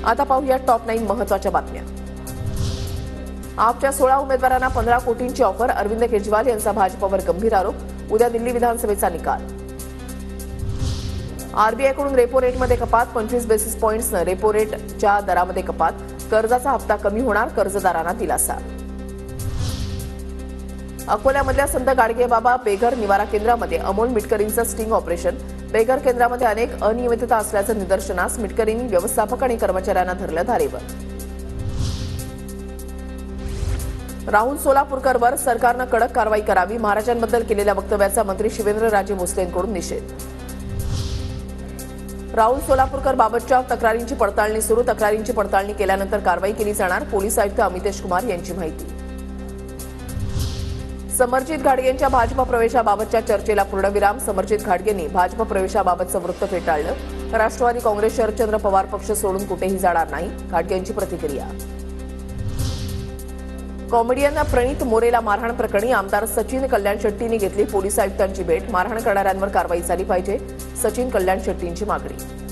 आता पाहूया टॉप 9 महत्त्वाच्या बातम्या। आपच्या 16 उमेदवारांना 15 कोटींची ऑफर, अरविंद केजरीवाल यांचा भाजपवर गंभीर आरोप। उद्या दिल्ली विधानसभेचा निकाल। आरबीआयकडून रेपो रेटमध्ये कपात, 25 बेसिस पॉइंट्सनं रेपो रेटच्या दरामध्ये कपात, कर्जाचा हप्ता कमी होणार, कर्जदारांना दिलासा। अकोल्यामधल्या संत गाडगेबाबा बेघर निवारा केंद्रामध्ये अमोल मिटकरींचं स्टिंग ऑपरेशन। बेघर केंद्रामध्ये अनेक अनियमितता असल्याचं निदर्शनास, मिटकरींनी व्यवस्थापक आणि कर्मचाऱ्यांना धरलं धारेवर। राहुल सोलापूरकरवर सरकारनं कडक कारवाई करावी, महाराजांबद्दल केलेल्या वक्तव्याचा मंत्री शिवेंद्रराजे भोसलेंकडून निषेध। राहुल सोलापूरकर बाबतच्या तक्रारींची पडताळणी सुरू, तक्रारींची पडताळणी केल्यानंतर कारवाई केली जाणार, पोलीस आयुक्त अमितेश कुमार यांची माहिती। समरजित घाटगेंच्या भाजप प्रवेशाबाबतच्या चर्चेला पूर्णविराम, समरजित घाटगेंनी भाजप प्रवेशाबाबतचं वृत्त फेटाळलं, राष्ट्रवादी काँग्रेस शरदचंद्र पवार पक्ष सोडून कुठेही जाणार नाही, घाटगेंची प्रतिक्रिया। कॉमेडियन प्रणित मोरेला मारहाण प्रकरणी आमदार सचिन कल्याण शेट्टींनी घेतली पोलीस आयुक्तांची भेट, मारहाण करणाऱ्यांवर कारवाई झाली पाहिजे, सचिन कल्याण शेट्टींची मागणी।